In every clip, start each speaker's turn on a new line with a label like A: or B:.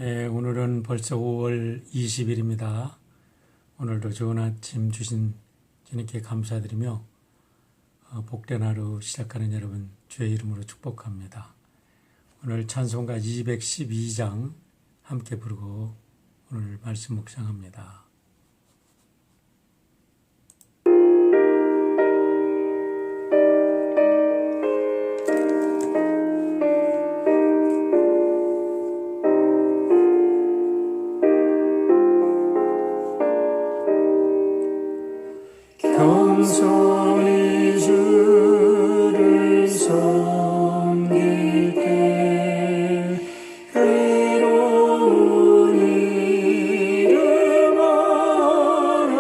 A: 오늘은 벌써 5월 20일입니다. 오늘도 좋은 아침 주신 주님께 감사드리며 복된 하루 시작하는 여러분 주의 이름으로 축복합니다. 오늘 찬송가 212장 함께 부르고 오늘 말씀 묵상합니다. 겸손히 주를 섬길 때 괴로운 일을 말하나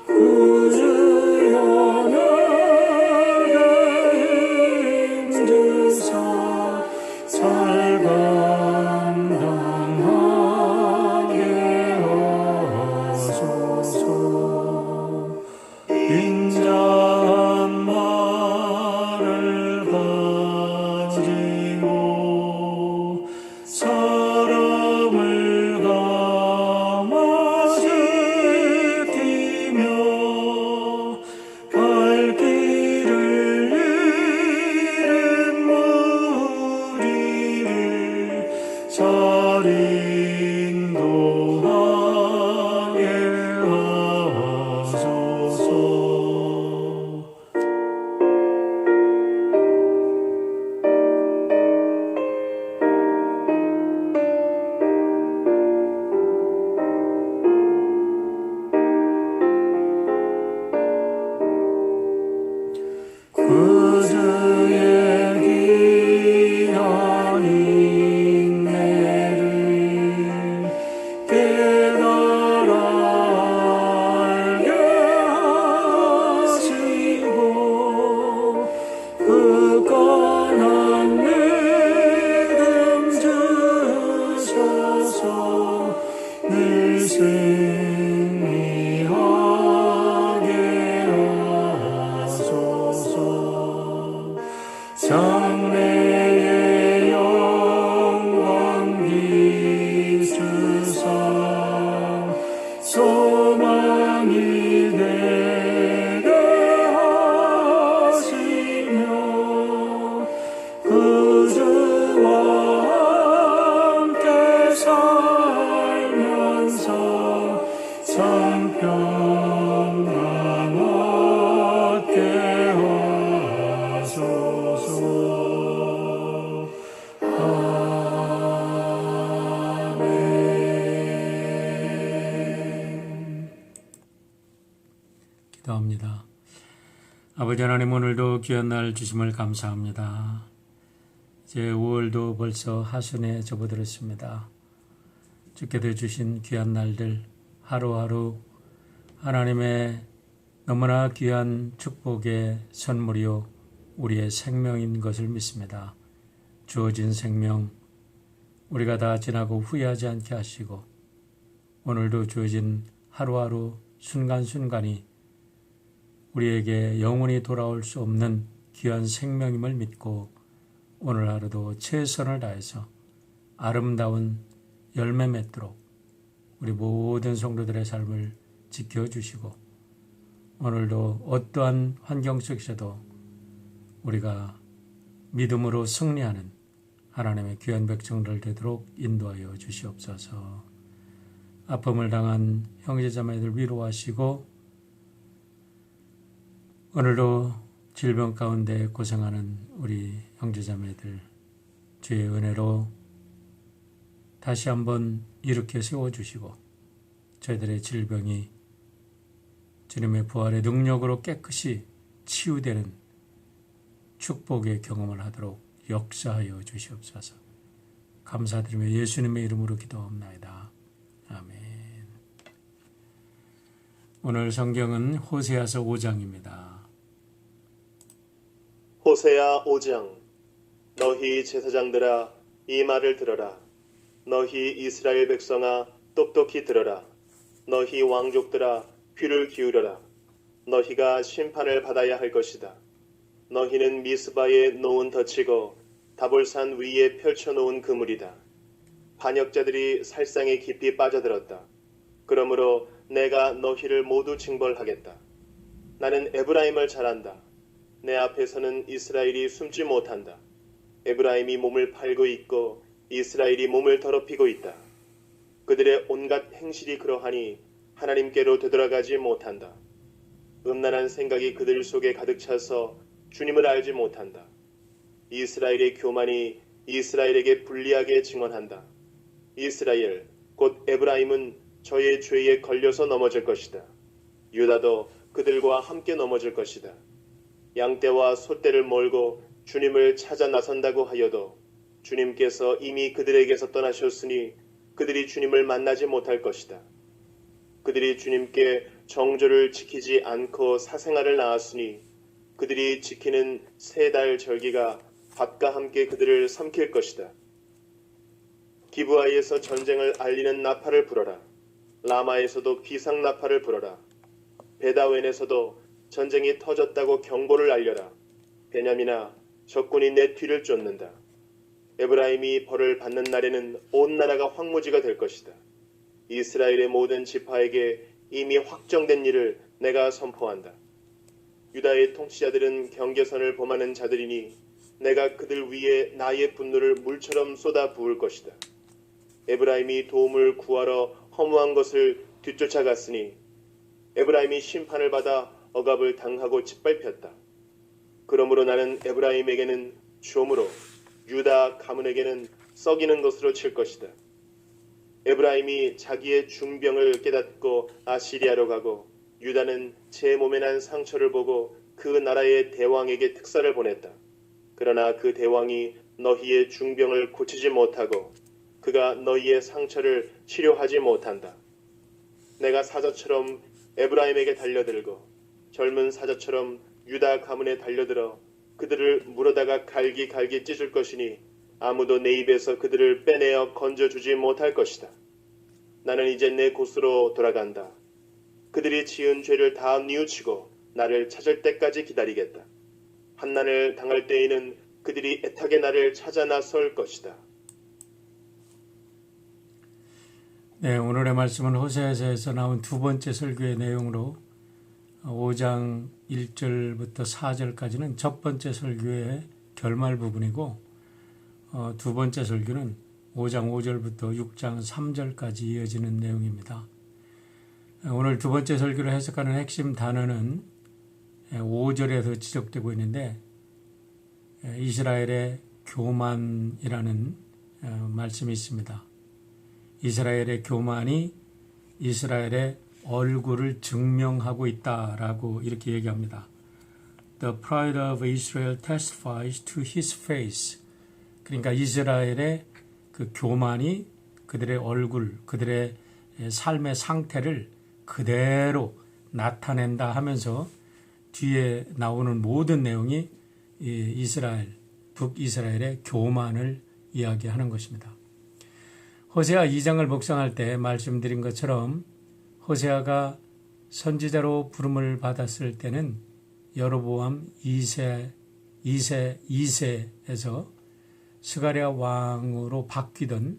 A: 구주여 나에게 힘주사 잘 감당하게 하소서. 인자한 말을 가지고 사람을 감아 지키며 갈 길을 잃은 무리를 잘 인도하게 하소서. 구주의 귀한 인내를 깨달아 알게 하시고 굳건한 믿음 주셔서 늘 승리하게 하소서. 장래의 영광 비추사 소망이 되게 하시며 구주와 함께 살면서 참 평강 얻게 하소서. 아멘. 기도합니다. 아버지 하나님, 오늘도 귀한 날 주심을 감사합니다. 이제 5월도 벌써 하순에 접어들었습니다. 주께서 주신 귀한 날들 하루하루 하나님의 너무나 귀한 축복의 선물이요 우리의 생명인 것을 믿습니다. 주어진 생명 우리가 다 지나고 후회하지 않게 하시고 오늘도 주어진 하루하루 순간순간이 우리에게 영원히 돌아올 수 없는 귀한 생명임을 믿고 오늘 하루도 최선을 다해서 아름다운 열매 맺도록 우리 모든 성도들의 삶을 지켜주시고 오늘도 어떠한 환경 속에서도 우리가 믿음으로 승리하는 하나님의 귀한 백성들 되도록 인도하여 주시옵소서. 아픔을 당한 형제자매들 위로하시고 오늘도 질병 가운데 고생하는 우리 형제자매들 주의 은혜로 다시 한번 일으켜 세워주시고 저희들의 질병이 주님의 부활의 능력으로 깨끗이 치유되는 축복의 경험을 하도록 역사하여 주시옵소서. 감사드리며 예수님의 이름으로 기도합나이다. 아멘. 오늘 성경은 호세아서 5장입니다.
B: 호세아 5장. 너희 제사장들아 이 말을 들어라. 너희 이스라엘 백성아 똑똑히 들어라. 너희 왕족들아 귀를 기울여라. 너희가 심판을 받아야 할 것이다. 너희는 미스바에 노은 덧치고 다볼산 위에 펼쳐놓은 그물이다. 반역자들이 살상에 깊이 빠져들었다. 그러므로 내가 너희를 모두 징벌하겠다. 나는 에브라임을 잘 안다. 내 앞에서는 이스라엘이 숨지 못한다. 에브라임이 몸을 팔고 있고 이스라엘이 몸을 더럽히고 있다. 그들의 온갖 행실이 그러하니 하나님께로 되돌아가지 못한다. 음란한 생각이 그들 속에 가득 차서 주님을 알지 못한다. 이스라엘의 교만이 이스라엘에게 불리하게 증언한다. 이스라엘, 곧 에브라임은 저의 죄에 걸려서 넘어질 것이다. 유다도 그들과 함께 넘어질 것이다. 양떼와 소떼를 몰고 주님을 찾아 나선다고 하여도 주님께서 이미 그들에게서 떠나셨으니 그들이 주님을 만나지 못할 것이다. 그들이 주님께 정조를 지키지 않고 사생활을 낳았으니 그들이 지키는 3달 절기가 밭과 함께 그들을 삼킬 것이다. 기브아에서 전쟁을 알리는 나팔을 불어라. 라마에서도 비상 나팔을 불어라. 베다웬에서도 전쟁이 터졌다고 경보를 알려라. 베냐민아, 적군이 내 뒤를 쫓는다. 에브라임이 벌을 받는 날에는 온 나라가 황무지가 될 것이다. 이스라엘의 모든 지파에게 이미 확정된 일을 내가 선포한다. 유다의 통치자들은 경계선을 범하는 자들이니 내가 그들 위에 나의 분노를 물처럼 쏟아 부을 것이다. 에브라임이 도움을 구하러 허무한 것을 뒤쫓아갔으니 에브라임이 심판을 받아 억압을 당하고 짓밟혔다. 그러므로 나는 에브라임에게는 조무로 유다 가문에게는 썩이는 것으로 칠 것이다. 에브라임이 자기의 중병을 깨닫고 아시리아로 가고 유다는 제 몸에 난 상처를 보고 그 나라의 대왕에게 특사를 보냈다. 그러나 그 대왕이 너희의 중병을 고치지 못하고 그가 너희의 상처를 치료하지 못한다. 내가 사자처럼 에브라임에게 달려들고 젊은 사자처럼 유다 가문에 달려들어 그들을 물어다가 갈기갈기 찢을 것이니 아무도 내 입에서 그들을 빼내어 건져주지 못할 것이다. 나는 이제 내 곳으로 돌아간다. 그들이 지은 죄를 다 뉘우치고 나를 찾을 때까지 기다리겠다. 환난을 당할 때에는 그들이 애타게 나를 찾아 나설 것이다.
A: 네, 오늘의 말씀은 호세아서에서 나온 두 번째 설교의 내용으로 5장 1절부터 4절까지는 첫 번째 설교의 결말 부분이고 두 번째 설교는 5장 5절부터 6장 3절까지 이어지는 내용입니다. 오늘 두 번째 설교를 해석하는 핵심 단어는 5절에서 지적되고 있는데 이스라엘의 교만이라는 말씀이 있습니다. 이스라엘의 교만이 이스라엘의 얼굴을 증명하고 있다라고 이렇게 얘기합니다. The pride of Israel testifies to his face. 그러니까 이스라엘의 그 교만이 그들의 얼굴, 그들의 삶의 상태를 그대로 나타낸다 하면서 뒤에 나오는 모든 내용이 이스라엘, 북이스라엘의 교만을 이야기하는 것입니다. 호세아 2장을 묵상할 때 말씀드린 것처럼 호세아가 선지자로 부름을 받았을 때는 여로보암 2세에서 스가랴 왕으로 바뀌던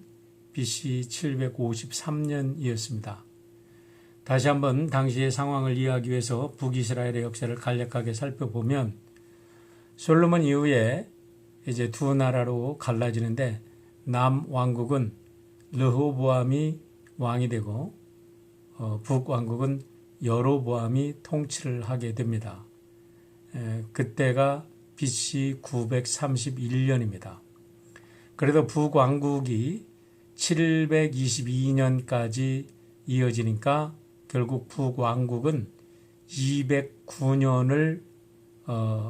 A: BC 753년이었습니다. 다시 한번 당시의 상황을 이해하기 위해서 북이스라엘의 역사를 간략하게 살펴보면 솔로몬 이후에 이제 두 나라로 갈라지는데 남왕국은 르호보암이 왕이 되고 북왕국은 여로보암이 통치를 하게 됩니다. 그때가 BC 931년입니다. 그래도 북왕국이 722년까지 이어지니까 결국 북왕국은 209년을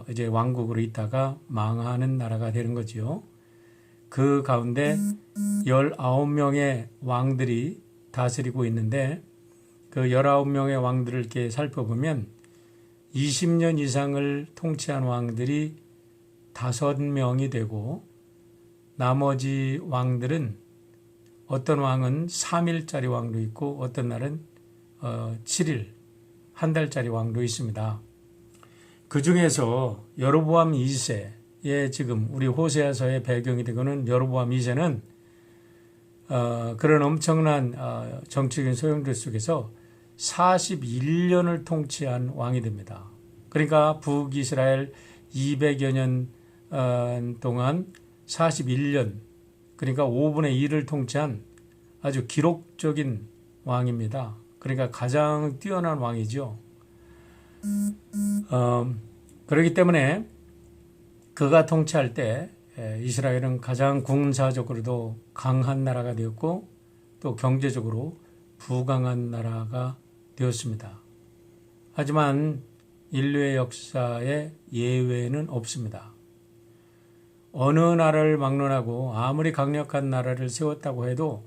A: 이제 왕국으로 있다가 망하는 나라가 되는 거지요. 그 가운데 19명의 왕들이 다스리고 있는데 그 19명의 왕들을 이렇게 살펴보면 20년 이상을 통치한 왕들이 5명이 되고 나머지 왕들은 어떤 왕은 3일짜리 왕도 있고 어떤 날은 7일, 한 달짜리 왕도 있습니다. 그 중에서 여로보암 2세, 지금 우리 호세아서의 배경이 되고는 여로보암 2세는 그런 엄청난 정치적인 소용돌이 속에서 41년을 통치한 왕이 됩니다. 그러니까 북이스라엘 200여 년 동안 41년, 그러니까 5분의 1을 통치한 아주 기록적인 왕입니다. 그러니까 가장 뛰어난 왕이죠. 그렇기 때문에 그가 통치할 때 이스라엘은 가장 군사적으로도 강한 나라가 되었고 또 경제적으로 부강한 나라가 되었습니다. 하지만 인류의 역사에 예외는 없습니다. 어느 나라를 막론하고 아무리 강력한 나라를 세웠다고 해도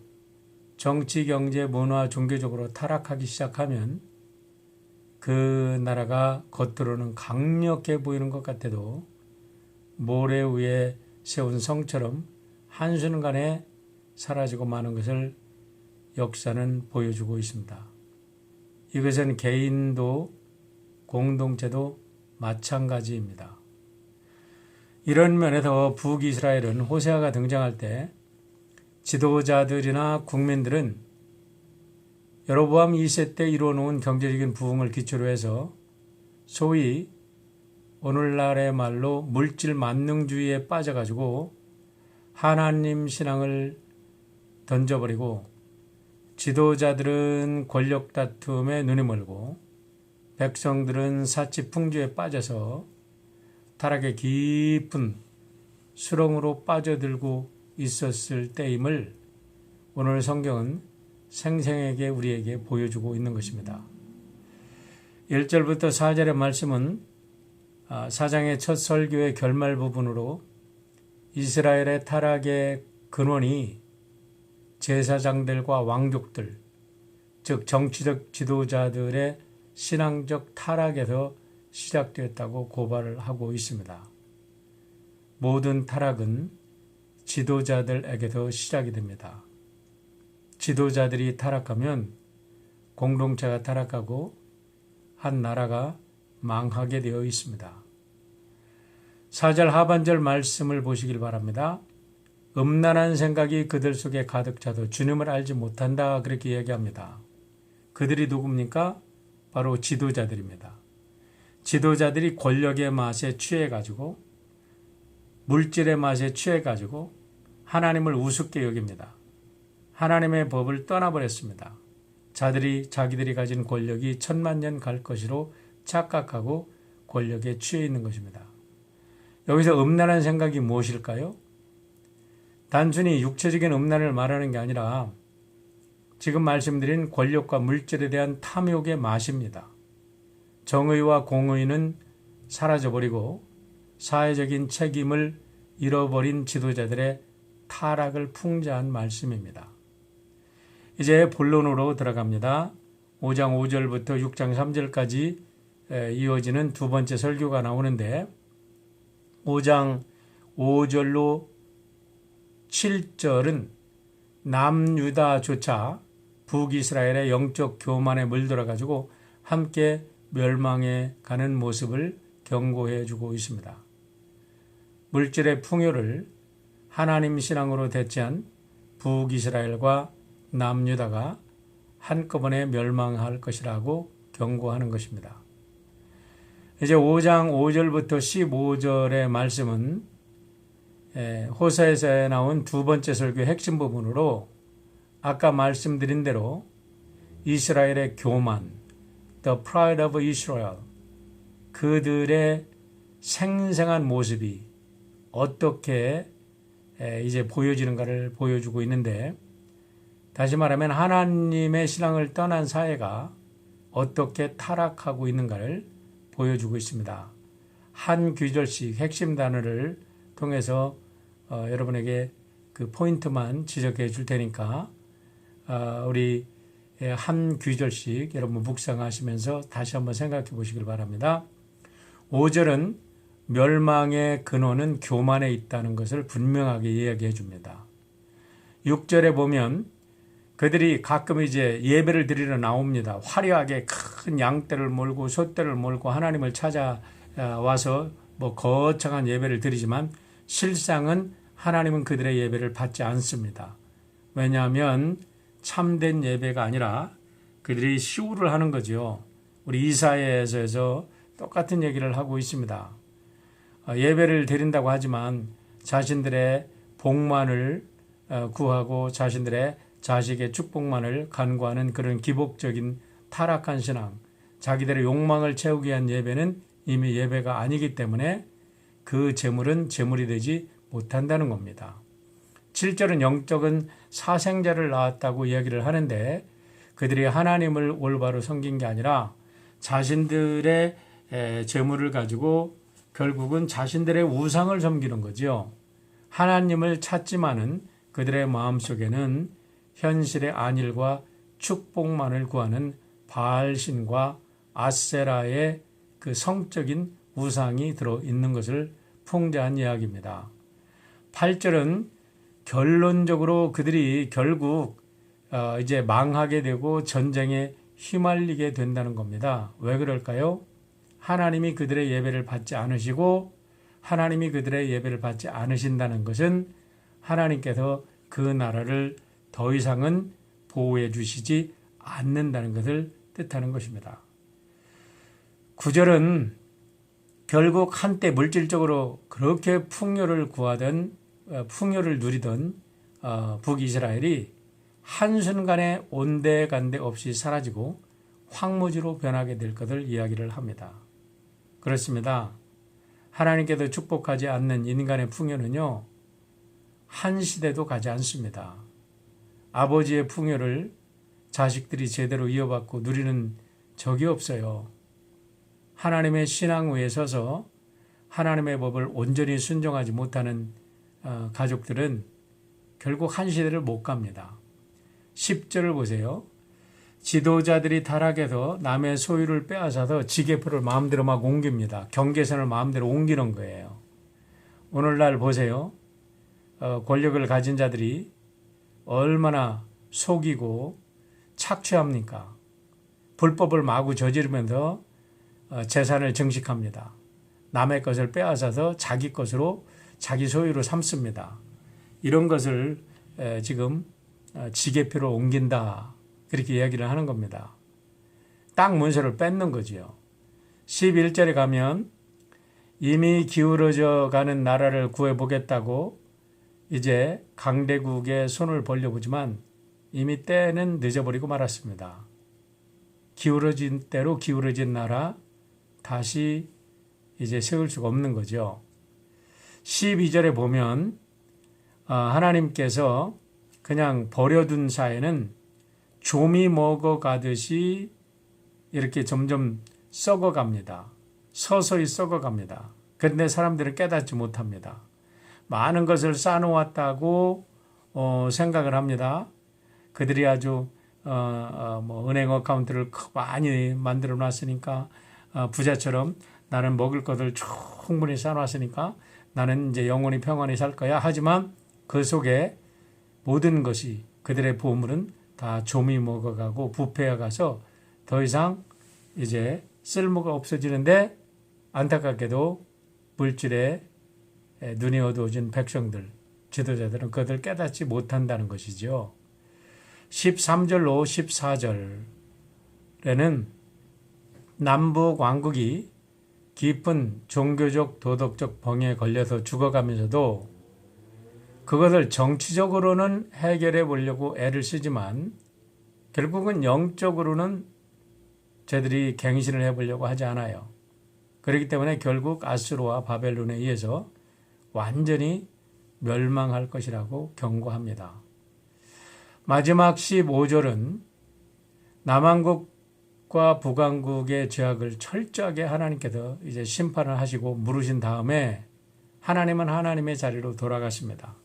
A: 정치, 경제, 문화, 종교적으로 타락하기 시작하면 그 나라가 겉으로는 강력해 보이는 것 같아도 모래 위에 세운 성처럼 한순간에 사라지고 마는 것을 역사는 보여주고 있습니다. 이것은 개인도 공동체도 마찬가지입니다. 이런 면에서 북이스라엘은 호세아가 등장할 때 지도자들이나 국민들은 여로보암 2세 때 이루어놓은 경제적인 부흥을 기초로 해서 소위 오늘날의 말로 물질 만능주의에 빠져가지고 하나님 신앙을 던져버리고 지도자들은 권력 다툼에 눈이 멀고 백성들은 사치풍조에 빠져서 타락의 깊은 수렁으로 빠져들고 있었을 때임을 오늘 성경은 생생하게 우리에게 보여주고 있는 것입니다. 1절부터 4절의 말씀은 사장의 첫 설교의 결말 부분으로 이스라엘의 타락의 근원이 제사장들과 왕족들, 즉 정치적 지도자들의 신앙적 타락에서 시작되었다고 고발을 하고 있습니다. 모든 타락은 지도자들에게서 시작이 됩니다. 지도자들이 타락하면 공동체가 타락하고 한 나라가 망하게 되어 있습니다. 4절 하반절 말씀을 보시길 바랍니다. 음란한 생각이 그들 속에 가득 차도 주님을 알지 못한다, 그렇게 이야기합니다. 그들이 누굽니까? 바로 지도자들입니다. 지도자들이 권력의 맛에 취해가지고 물질의 맛에 취해가지고 하나님을 우습게 여깁니다. 하나님의 법을 떠나버렸습니다. 자기들이 가진 권력이 천만년 갈 것으로 착각하고 권력에 취해 있는 것입니다. 여기서 음란한 생각이 무엇일까요? 단순히 육체적인 음란을 말하는 게 아니라 지금 말씀드린 권력과 물질에 대한 탐욕의 맛입니다. 정의와 공의는 사라져버리고 사회적인 책임을 잃어버린 지도자들의 타락을 풍자한 말씀입니다. 이제 본론으로 들어갑니다. 5장 5절부터 6장 3절까지 이어지는 두 번째 설교가 나오는데 5장 5절로 7절은 남유다조차 북이스라엘의 영적 교만에 물들어가지고 함께 멸망해 가는 모습을 경고해 주고 있습니다. 물질의 풍요를 하나님 신앙으로 대체한 북이스라엘과 남유다가 한꺼번에 멸망할 것이라고 경고하는 것입니다. 이제 5장 5절부터 15절의 말씀은 호세아서에 나온 두 번째 설교의 핵심 부분으로 아까 말씀드린 대로 이스라엘의 교만, The Pride of Israel, 그들의 생생한 모습이 어떻게 이제 보여지는가를 보여주고 있는데, 다시 말하면 하나님의 신앙을 떠난 사회가 어떻게 타락하고 있는가를 보여주고 있습니다. 한 구절씩 핵심 단어를 통해서 여러분에게 그 포인트만 지적해 줄 테니까 우리 한 구절씩 여러분 묵상하시면서 다시 한번 생각해 보시길 바랍니다. 5절은 멸망의 근원은 교만에 있다는 것을 분명하게 이야기해 줍니다. 6절에 보면 그들이 가끔 이제 예배를 드리러 나옵니다. 화려하게 큰 양떼를 몰고 소떼를 몰고 하나님을 찾아와서 뭐 거창한 예배를 드리지만 실상은 하나님은 그들의 예배를 받지 않습니다. 왜냐하면 참된 예배가 아니라 그들이 시우를 하는 거죠. 우리 이사야에서 똑같은 얘기를 하고 있습니다. 예배를 드린다고 하지만 자신들의 복만을 구하고 자신들의 자식의 축복만을 간구하는 그런 기복적인 타락한 신앙, 자기들의 욕망을 채우기 위한 예배는 이미 예배가 아니기 때문에 그 제물은 제물이 되지 못한다는 겁니다. 7절은 영적인 사생자를 낳았다고 이야기를 하는데 그들이 하나님을 올바로 섬긴 게 아니라 자신들의 제물을 가지고 결국은 자신들의 우상을 섬기는 거죠. 하나님을 찾지만은 그들의 마음속에는 현실의 안일과 축복만을 구하는 바알신과 아세라의 그 성적인 우상이 들어있는 것을 풍자한 이야기입니다. 8절은 결론적으로 그들이 결국 이제 망하게 되고 전쟁에 휘말리게 된다는 겁니다. 왜 그럴까요? 하나님이 그들의 예배를 받지 않으시고 하나님이 그들의 예배를 받지 않으신다는 것은 하나님께서 그 나라를 더 이상은 보호해 주시지 않는다는 것을 뜻하는 것입니다. 9절은 결국 한때 물질적으로 그렇게 풍요를 누리던 북이스라엘이 한순간에 온데간데 없이 사라지고 황무지로 변하게 될 것을 이야기를 합니다. 그렇습니다. 하나님께도 축복하지 않는 인간의 풍요는요, 한 시대도 가지 않습니다. 아버지의 풍요를 자식들이 제대로 이어받고 누리는 적이 없어요. 하나님의 신앙 위에 서서 하나님의 법을 온전히 순종하지 못하는 가족들은 결국 한 시대를 못 갑니다. 10절을 보세요. 지도자들이 타락해서 남의 소유를 빼앗아서 지게표를 마음대로 막 옮깁니다. 경계선을 마음대로 옮기는 거예요. 오늘날 보세요. 권력을 가진 자들이 얼마나 속이고 착취합니까? 불법을 마구 저지르면서 재산을 증식합니다. 남의 것을 빼앗아서 자기 것으로 자기 소유로 삼습니다. 이런 것을 지금 지게표로 옮긴다. 그렇게 이야기를 하는 겁니다. 땅 문서를 뺏는 거지요. 11절에 가면 이미 기울어져 가는 나라를 구해보겠다고 이제 강대국에 손을 벌려보지만 이미 때는 늦어버리고 말았습니다. 기울어진 대로 기울어진 나라 다시 이제 세울 수가 없는 거죠. 12절에 보면 하나님께서 그냥 버려둔 사회는 조미 먹어가듯이 이렇게 점점 썩어갑니다. 서서히 썩어갑니다. 그런데 사람들은 깨닫지 못합니다. 많은 것을 쌓아놓았다고 생각을 합니다. 그들이 아주 은행 어카운트를 많이 만들어 놨으니까 부자처럼 나는 먹을 것을 충분히 쌓아놨으니까 나는 이제 영원히 평안히 살 거야. 하지만 그 속에 모든 것이 그들의 보물은 다 조미 먹어가고 부패해 가서 더 이상 이제 쓸모가 없어지는데 안타깝게도 물질에 눈이 어두워진 백성들, 지도자들은 그것을 깨닫지 못한다는 것이죠. 13절로 14절에는 남북 왕국이 깊은 종교적 도덕적 병에 걸려서 죽어가면서도 그것을 정치적으로는 해결해 보려고 애를 쓰지만 결국은 영적으로는 저들이 갱신을 해보려고 하지 않아요. 그렇기 때문에 결국 아수르와 바벨론에 의해서 완전히 멸망할 것이라고 경고합니다. 마지막 15절은 남한국과 북한국의 죄악을 철저하게 하나님께서 이제 심판을 하시고 물으신 다음에 하나님은 하나님의 자리로 돌아가십니다.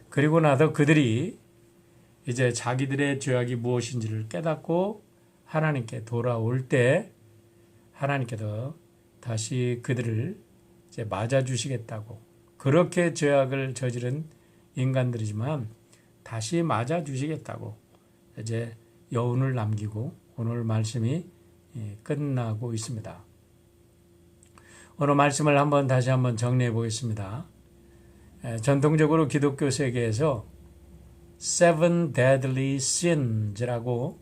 A: 그리고 나서 그들이 이제 자기들의 죄악이 무엇인지를 깨닫고 하나님께 돌아올 때 하나님께서 다시 그들을 이제 맞아주시겠다고, 그렇게 죄악을 저지른 인간들이지만 다시 맞아주시겠다고 이제 여운을 남기고 오늘 말씀이 끝나고 있습니다. 오늘 말씀을 다시 한번 정리해 보겠습니다. 전통적으로 기독교 세계에서 Seven Deadly Sins라고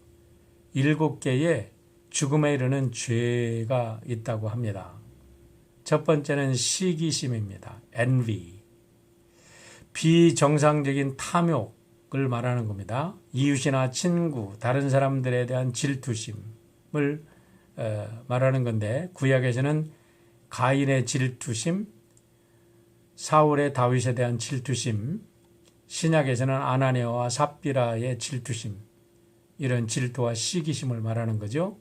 A: 7개의 죽음에 이르는 죄가 있다고 합니다. 첫 번째는 시기심입니다. envy. 비정상적인 탐욕을 말하는 겁니다. 이웃이나 친구, 다른 사람들에 대한 질투심을 말하는 건데, 구약에서는 가인의 질투심, 사울의 다윗에 대한 질투심, 신약에서는 아나니아와 삽비라의 질투심, 이런 질투와 시기심을 말하는 거죠.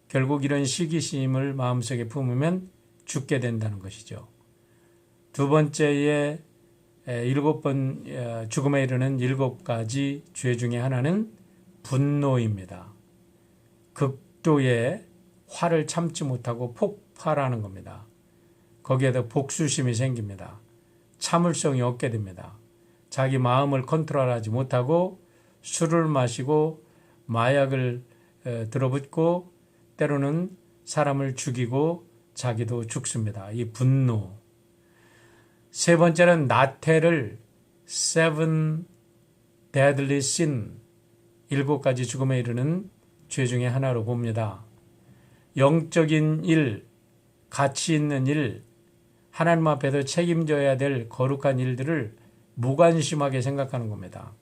A: 결국 이런 시기심을 마음속에 품으면 죽게 된다는 것이죠. 두 번째의 7번 죽음에 이르는 7가지 죄 중에 하나는 분노입니다. 극도의 화를 참지 못하고 폭발하는 겁니다. 거기에도 복수심이 생깁니다. 참을성이 없게 됩니다. 자기 마음을 컨트롤하지 못하고 술을 마시고 마약을 들어붙고 때로는 사람을 죽이고 자기도 죽습니다. 이 분노. 세 번째는 나태를 Seven Deadly Sin, 7가지 죽음에 이르는 죄 중에 하나로 봅니다. 영적인 일, 가치 있는 일, 하나님 앞에서 책임져야 될 거룩한 일들을 무관심하게 생각하는 겁니다.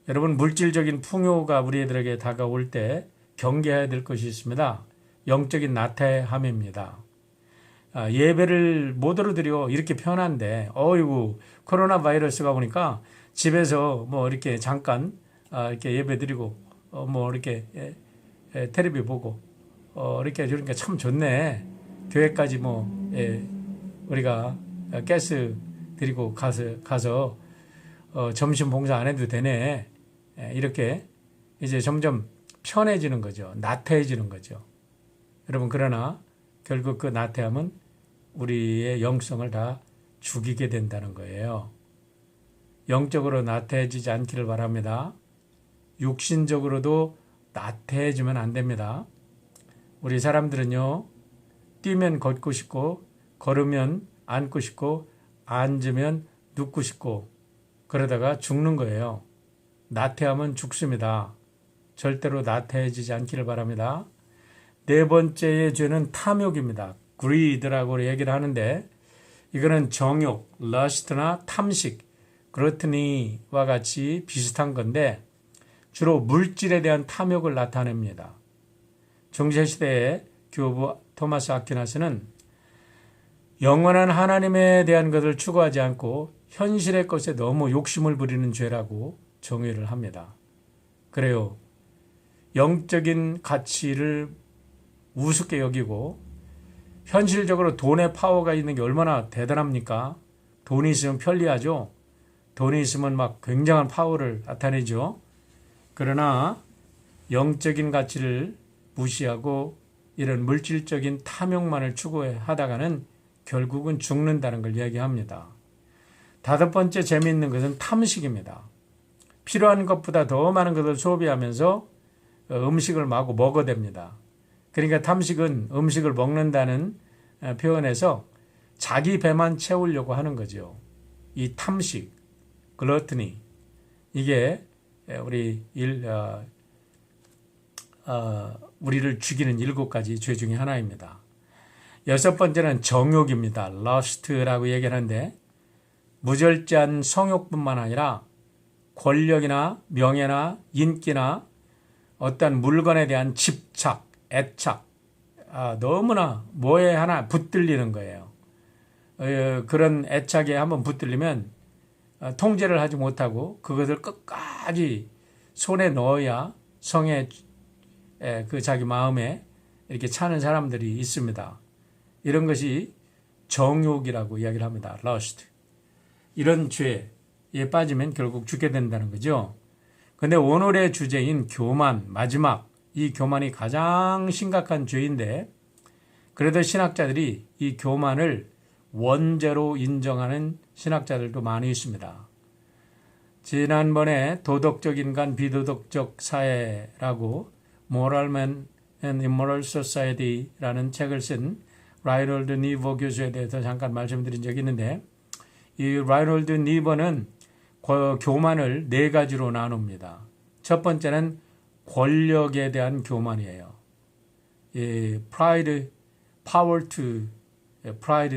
A: 여러분, 물질적인 풍요가 우리들에게 다가올 때 경계해야 될 것이 있습니다. 영적인 나태함입니다. 예배를 못 드려 이렇게 편한데, 어이구, 코로나 바이러스가 오니까 집에서 이렇게 잠깐 이렇게 예배 드리고, 이렇게 텔레비 보고, 이렇게 저러니까 참 좋네. 교회까지 우리가 가스 드리고 가서 점심 봉사 안 해도 되네. 이렇게 이제 점점 편해지는 거죠. 나태해지는 거죠. 여러분, 그러나 결국 그 나태함은 우리의 영성을 다 죽이게 된다는 거예요. 영적으로 나태해지지 않기를 바랍니다. 육신적으로도 나태해지면 안 됩니다. 우리 사람들은요, 뛰면 걷고 싶고, 걸으면 앉고 싶고, 앉으면 눕고 싶고, 그러다가 죽는 거예요. 나태하면 죽습니다. 절대로 나태해지지 않기를 바랍니다. 네 번째의 죄는 탐욕입니다. greed라고 얘기를 하는데, 이거는 정욕, lust나 탐식, gluttony와 같이 비슷한 건데, 주로 물질에 대한 탐욕을 나타냅니다. 중세시대의 교부 토마스 아퀴나스는 영원한 하나님에 대한 것을 추구하지 않고 현실의 것에 너무 욕심을 부리는 죄라고 정의를 합니다. 그래요. 영적인 가치를 우습게 여기고 현실적으로 돈의 파워가 있는 게 얼마나 대단합니까? 돈이 있으면 편리하죠. 돈이 있으면 굉장한 파워를 나타내죠. 그러나 영적인 가치를 무시하고 이런 물질적인 탐욕만을 추구하다가는 결국은 죽는다는 걸 이야기합니다. 다섯 번째 재미있는 것은 탐식입니다. 필요한 것보다 더 많은 것을 소비하면서 음식을 마구 먹어댑니다. 그러니까 탐식은 음식을 먹는다는 표현에서 자기 배만 채우려고 하는 거죠. 이 탐식, 글러트니, 이게 우리를 죽이는 7가지 죄 중에 하나입니다. 여섯 번째는 정욕입니다. lust라고 얘기하는데, 무절제한 성욕뿐만 아니라 권력이나 명예나 인기나 어떤 물건에 대한 집착, 애착, 너무나 뭐에 하나 붙들리는 거예요. 그런 애착에 한번 붙들리면 통제를 하지 못하고 그것을 끝까지 손에 넣어야 성의 그 자기 마음에 이렇게 차는 사람들이 있습니다. 이런 것이 정욕이라고 이야기를 합니다. lust. 이런 죄에 빠지면 결국 죽게 된다는 거죠. 그런데 오늘의 주제인 교만, 마지막, 이 교만이 가장 심각한 죄인데, 그래도 신학자들이 이 교만을 원죄로 인정하는 신학자들도 많이 있습니다. 지난번에 도덕적 인간, 비도덕적 사회라고 Moral Man and Immoral Society라는 책을 쓴 라이놀드 니버 교수에 대해서 잠깐 말씀드린 적이 있는데 이 라이놀드 니버는 교만을 네 가지로 나눕니다. 첫 번째는 권력에 대한 교만이에요. pride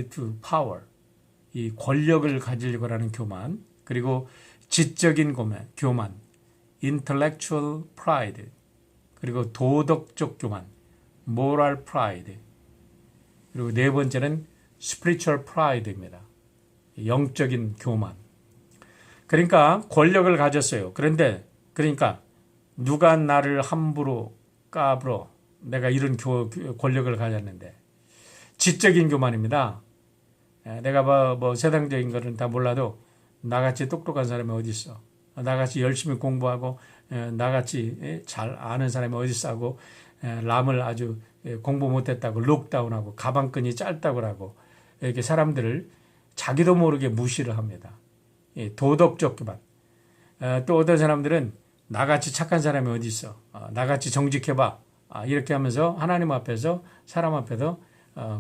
A: to power. 이 권력을 가지려고 하는 교만. 그리고 지적인 교만. intellectual pride. 그리고 도덕적 교만. moral pride. 그리고 네 번째는 spiritual pride입니다. 영적인 교만. 그러니까 권력을 가졌어요. 그러니까 누가 나를 함부로 까불어 내가 이런 권력을 가졌는데 지적인 교만입니다. 내가 뭐 세상적인 거는 다 몰라도 나같이 똑똑한 사람이 어디 있어? 나같이 열심히 공부하고 나같이 잘 아는 사람이 어디 있어? 하고 남을 아주 공부 못했다고 록다운하고 가방끈이 짧다고 하고 이렇게 사람들을 자기도 모르게 무시를 합니다. 도덕적 교만. 또 어떤 사람들은 나같이 착한 사람이 어디 있어? 나같이 정직해봐. 이렇게 하면서 하나님 앞에서 사람 앞에서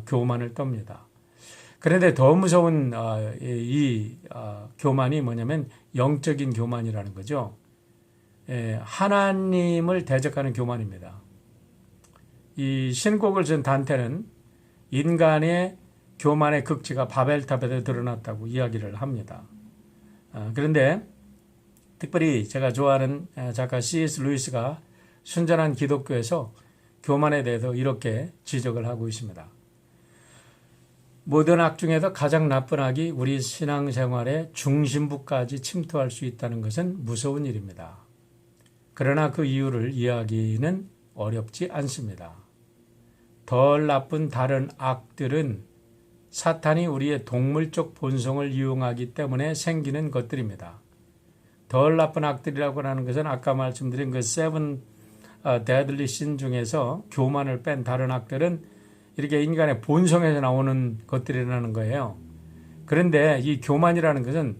A: 교만을 떱니다. 그런데 더 무서운 이 교만이 뭐냐면 영적인 교만이라는 거죠. 하나님을 대적하는 교만입니다. 이 신곡을 쓴 단테는 인간의 교만의 극치가 바벨탑에도 드러났다고 이야기를 합니다. 그런데 특별히 제가 좋아하는 작가 C.S. 루이스가 순전한 기독교에서 교만에 대해서 이렇게 지적을 하고 있습니다. 모든 악 중에서 가장 나쁜 악이 우리 신앙생활의 중심부까지 침투할 수 있다는 것은 무서운 일입니다. 그러나 그 이유를 이해하기는 어렵지 않습니다. 덜 나쁜 다른 악들은 사탄이 우리의 동물적 본성을 이용하기 때문에 생기는 것들입니다. 덜 나쁜 악들이라고 하는 것은 아까 말씀드린 그 seven deadly sin 중에서 교만을 뺀 다른 악들은 이렇게 인간의 본성에서 나오는 것들이라는 거예요. 그런데 이 교만이라는 것은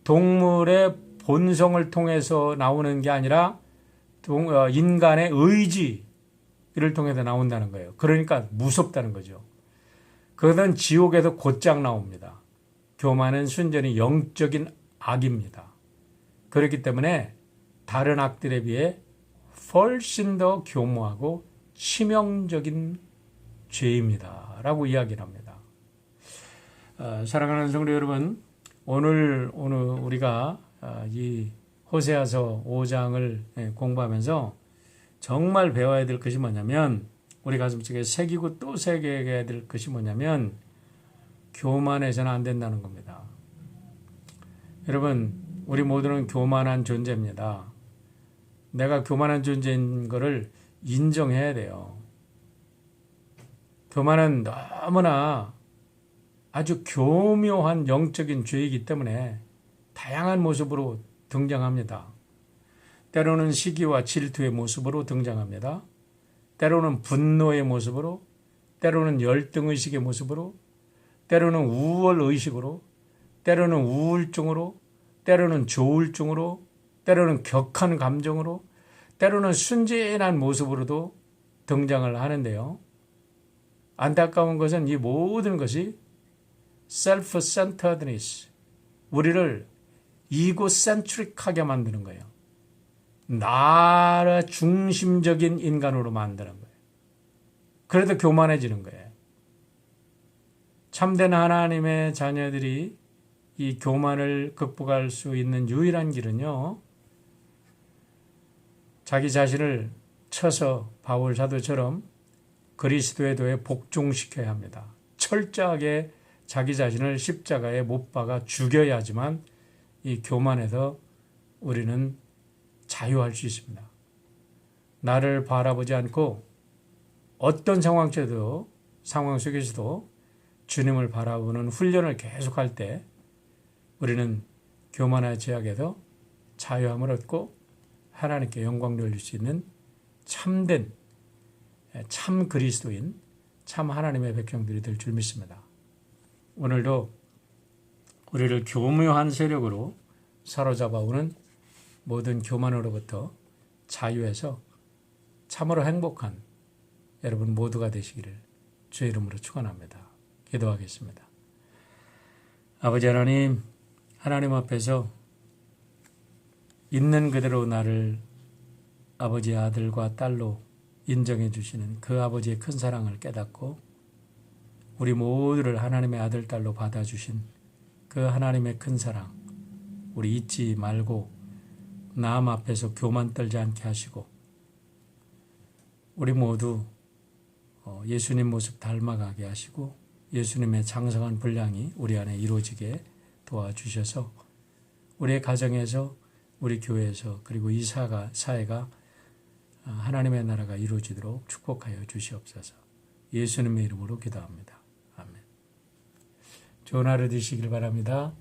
A: 동물의 본성을 통해서 나오는 게 아니라 인간의 의지를 통해서 나온다는 거예요. 그러니까 무섭다는 거죠. 그것은 지옥에서 곧장 나옵니다. 교만은 순전히 영적인 악입니다. 그렇기 때문에 다른 악들에 비해 훨씬 더 교모하고 치명적인 죄입니다. 라고 이야기를 합니다. 사랑하는 성도 여러분, 오늘 우리가 이 호세아서 5장을 공부하면서 정말 배워야 될 것이 뭐냐면 우리 가슴속에 새기고 또 새겨야 될 것이 뭐냐면 교만해서는 안 된다는 겁니다. 여러분, 우리 모두는 교만한 존재입니다. 내가 교만한 존재인 것을 인정해야 돼요. 교만은 너무나 아주 교묘한 영적인 죄이기 때문에 다양한 모습으로 등장합니다. 때로는 시기와 질투의 모습으로 등장합니다. 때로는 분노의 모습으로, 때로는 열등의식의 모습으로, 때로는 우월의식으로, 때로는 우울증으로, 때로는 조울증으로, 때로는 격한 감정으로, 때로는 순진한 모습으로도 등장을 하는데요. 안타까운 것은 이 모든 것이 self-centeredness, 우리를 egocentric하게 만드는 거예요. 나 중심적인 인간으로 만드는 거예요. 그래도 교만해지는 거예요. 참된 하나님의 자녀들이 이 교만을 극복할 수 있는 유일한 길은요, 자기 자신을 쳐서 바울 사도처럼 그리스도의 도에 복종시켜야 합니다. 철저하게 자기 자신을 십자가에 못 박아 죽여야지만 이 교만에서 우리는 자유할 수 있습니다. 나를 바라보지 않고 어떤 상황 속에서도 주님을 바라보는 훈련을 계속할 때 우리는 교만의 제약에서 자유함을 얻고 하나님께 영광 돌릴 수 있는 참된 참 그리스도인 참 하나님의 백성들이 될 줄 믿습니다. 오늘도 우리를 교묘한 세력으로 사로잡아오는 모든 교만으로부터 자유해서 참으로 행복한 여러분 모두가 되시기를 주의 이름으로 축원합니다. 기도하겠습니다. 아버지 하나님, 하나님 앞에서 있는 그대로 나를 아버지의 아들과 딸로 인정해 주시는 그 아버지의 큰 사랑을 깨닫고 우리 모두를 하나님의 아들, 딸로 받아주신 그 하나님의 큰 사랑 우리 잊지 말고 남 앞에서 교만 떨지 않게 하시고 우리 모두 예수님 모습 닮아가게 하시고 예수님의 장성한 분량이 우리 안에 이루어지게 도와주셔서 우리의 가정에서 우리 교회에서 그리고 이 사회가 하나님의 나라가 이루어지도록 축복하여 주시옵소서. 예수님의 이름으로 기도합니다. 아멘. 좋은 하루 되시길 바랍니다.